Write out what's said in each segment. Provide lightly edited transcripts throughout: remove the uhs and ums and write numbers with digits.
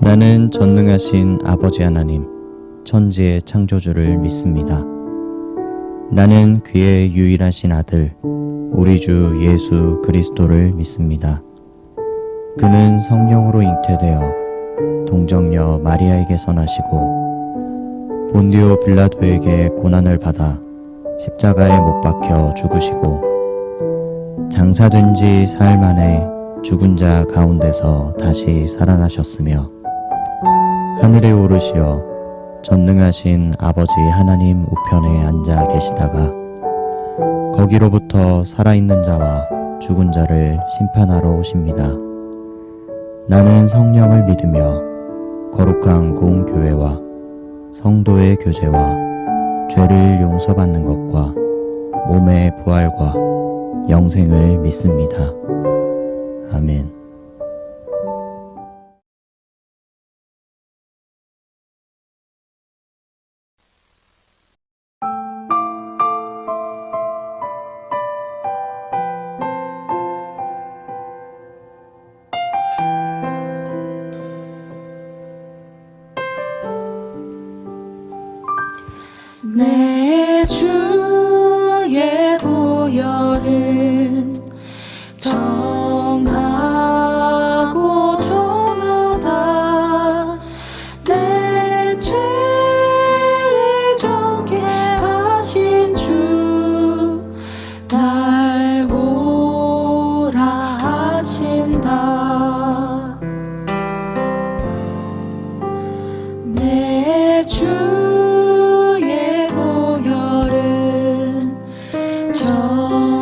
나는 전능하신 아버지 하나님, 천지의 창조주를 믿습니다. 나는 그의 유일하신 아들, 우리 주 예수 그리스도를 믿습니다. 그는 성령으로 잉태되어 동정녀 마리아에게서 나시고 본디오 빌라도에게 고난을 받아 십자가에 못 박혀 죽으시고 장사된 지 사흘 만에 죽은 자 가운데서 다시 살아나셨으며 하늘에 오르시어 전능하신 아버지 하나님 우편에 앉아 계시다가 거기로부터 살아있는 자와 죽은 자를 심판하러 오십니다. 나는 성령을 믿으며 거룩한 공교회와 성도의 교제와 죄를 용서받는 것과 몸의 부활과 영생을 믿습니다. 아멘. 내 주의 보혈은 정하고 정하다. 내 죄를 정케 하신 주 날 보라 하신다. 내 주의 보혈은 정하고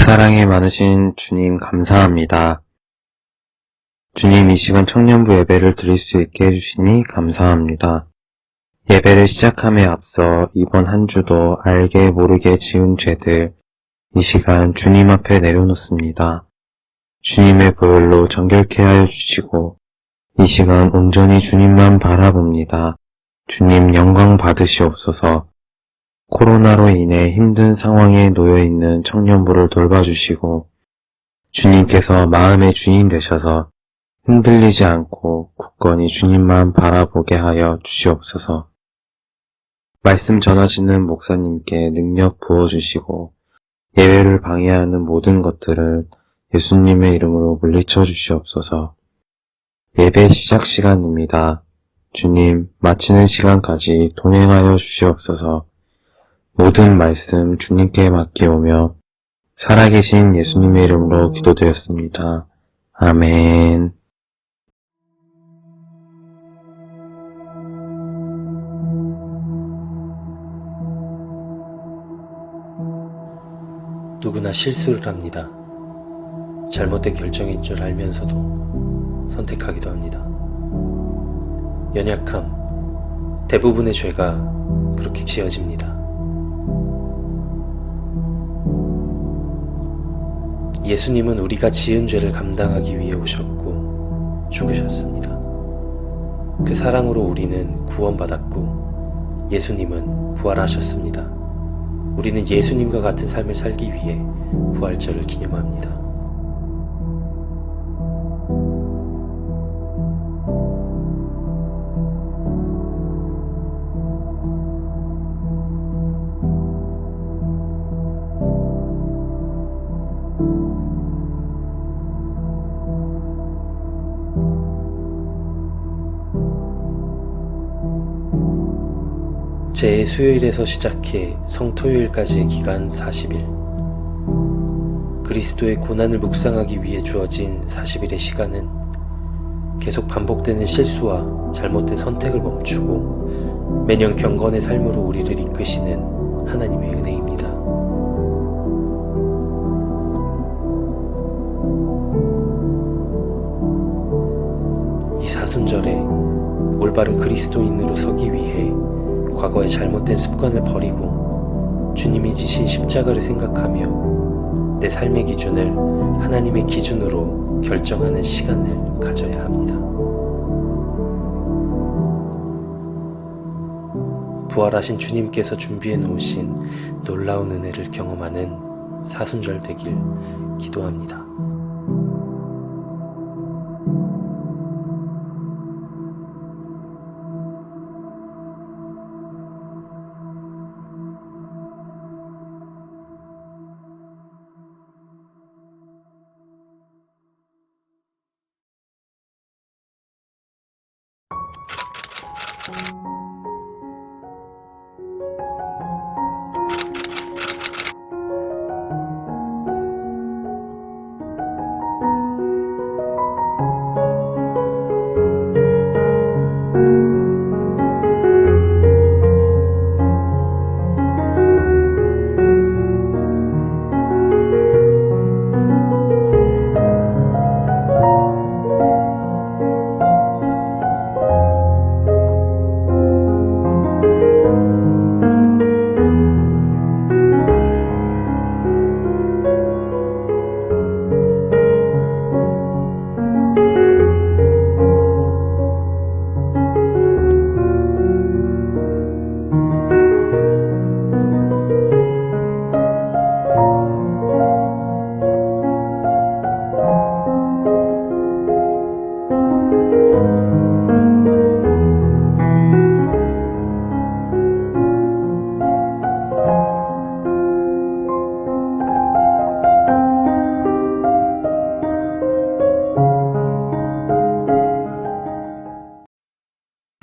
사랑이 많으신 주님 감사합니다. 주님, 이 시간 청년부 예배를 드릴 수 있게 해주시니 감사합니다. 예배를 시작함에 앞서 이번 한 주도 알게 모르게 지은 죄들 이 시간 주님 앞에 내려놓습니다. 주님의 보혈로 정결케 하여 주시고 이 시간 온전히 주님만 바라봅니다. 주님 영광 받으시옵소서. 코로나로 인해 힘든 상황에 놓여있는 청년부를 돌봐주시고 주님께서 마음의 주인 되셔서 흔들리지 않고 굳건히 주님만 바라보게 하여 주시옵소서. 말씀 전하시는 목사님께 능력 부어주시고 예배를 방해하는 모든 것들을 예수님의 이름으로 물리쳐 주시옵소서. 예배 시작 시간입니다. 주님, 마치는 시간까지 동행하여 주시옵소서. 모든 말씀 주님께 맡기오며 살아계신 예수님의 이름으로 기도드렸습니다. 아멘. 누구나 실수를 합니다. 잘못된 결정인 줄 알면서도 선택하기도 합니다. 연약함, 대부분의 죄가 그렇게 지어집니다. 예수님은 우리가 지은 죄를 감당하기 위해 오셨고 죽으셨습니다. 그 사랑으로 우리는 구원받았고 예수님은 부활하셨습니다. 우리는 예수님과 같은 삶을 살기 위해 부활절을 기념합니다. 제 수요일에서 시작해 성토요일까지의 기간 40일. 그리스도의 고난을 묵상하기 위해 주어진 40일의 시간은 계속 반복되는 실수와 잘못된 선택을 멈추고 매년 경건의 삶으로 우리를 이끄시는 하나님의 은혜입니다. 이 사순절에 올바른 그리스도인으로 서기 위해 과거의 잘못된 습관을 버리고 주님이 지신 십자가를 생각하며 내 삶의 기준을 하나님의 기준으로 결정하는 시간을 가져야 합니다. 부활하신 주님께서 준비해 놓으신 놀라운 은혜를 경험하는 사순절 되길 기도합니다.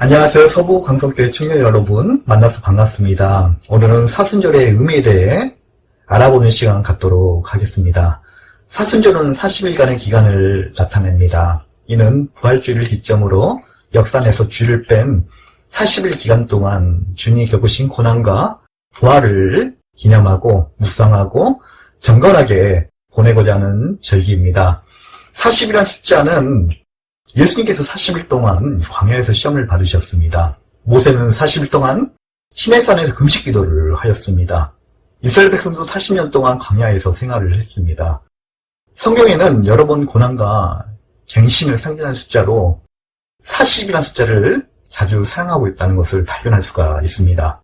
안녕하세요. 서부 강성교회 청년 여러분 만나서 반갑습니다. 오늘은 사순절의 의미에 대해 알아보는 시간 갖도록 하겠습니다. 사순절은 40일간의 기간을 나타냅니다. 이는 부활주의를 기점으로 역산에서 주를 뺀 40일 기간 동안 주님이 겪으신 고난과 부활을 기념하고 묵상하고 경건하게 보내고자 하는 절기입니다. 40이라는 숫자는 예수님께서 40일 동안 광야에서 시험을 받으셨습니다. 모세는 40일 동안 시내산에서 금식 기도를 하였습니다. 이스라엘 백성도 40년 동안 광야에서 생활을 했습니다. 성경에는 여러 번 고난과 갱신을 상징하는 숫자로 40이라는 숫자를 자주 사용하고 있다는 것을 발견할 수가 있습니다.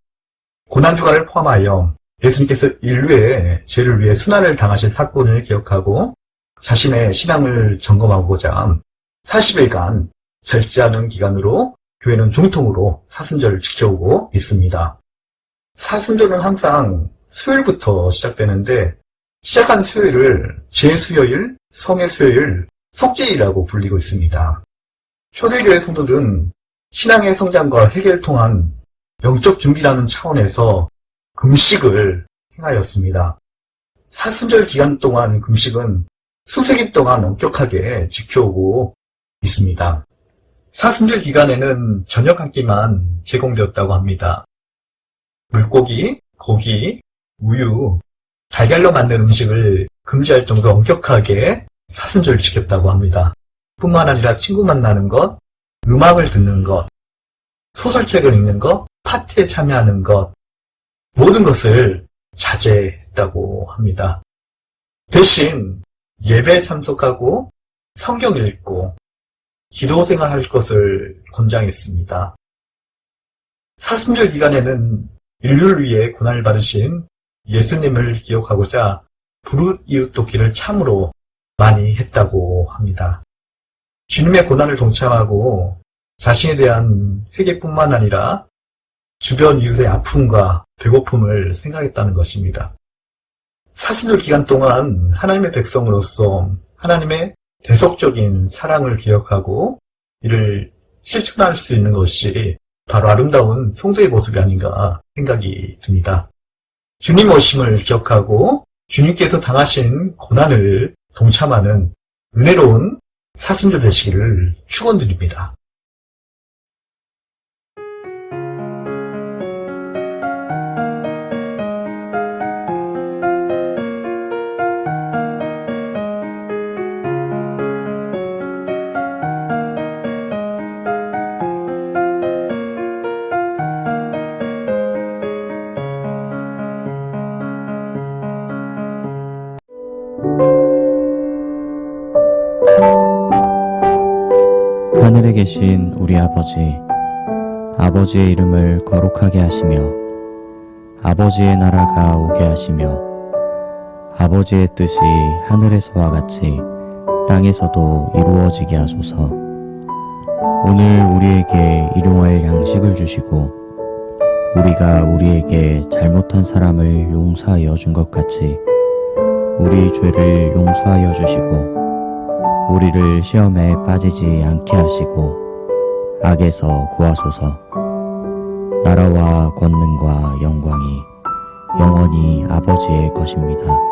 고난주간을 포함하여 예수님께서 인류의 죄를 위해 순환을 당하신 사건을 기억하고 자신의 신앙을 점검하고자 40일간 절제하는 기간으로 교회는 종통으로 사순절을 지켜오고 있습니다. 사순절은 항상 수요일부터 시작되는데 시작한 수요일을 제수요일, 성회수요일, 속죄일이라고 불리고 있습니다. 초대교회 성도들은 신앙의 성장과 회개를 통한 영적 준비라는 차원에서 금식을 행하였습니다. 사순절 기간 동안 금식은 수세기 동안 엄격하게 지켜오고 있습니다. 사순절 기간에는 저녁 한 끼만 제공되었다고 합니다. 물고기, 고기, 우유, 달걀로 만든 음식을 금지할 정도로 엄격하게 사순절을 지켰다고 합니다. 뿐만 아니라 친구 만나는 것, 음악을 듣는 것, 소설책을 읽는 것, 파티에 참여하는 것, 모든 것을 자제했다고 합니다. 대신 예배에 참석하고 성경 읽고 기도 생활할 것을 권장했습니다. 사순절 기간에는 인류를 위해 고난을 받으신 예수님을 기억하고자 불웃 이웃 돕기를 참으로 많이 했다고 합니다. 주님의 고난을 동참하고 자신에 대한 회개뿐만 아니라 주변 이웃의 아픔과 배고픔을 생각했다는 것입니다. 사순절 기간 동안 하나님의 백성으로서 하나님의 대속적인 사랑을 기억하고 이를 실천할 수 있는 것이 바로 아름다운 성도의 모습이 아닌가 생각이 듭니다. 주님 오심을 기억하고 주님께서 당하신 고난을 동참하는 은혜로운 사순절 되시기를 축원드립니다. 하늘에 계신 우리 아버지, 아버지의 이름을 거룩하게 하시며 아버지의 나라가 오게 하시며 아버지의 뜻이 하늘에서와 같이 땅에서도 이루어지게 하소서. 오늘 우리에게 일용할 양식을 주시고 우리가 우리에게 잘못한 사람을 용서하여 준 것 같이 우리 죄를 용서하여 주시고 우리를 시험에 빠지지 않게 하시고 악에서 구하소서. 나라와 권능과 영광이 영원히 아버지의 것입니다.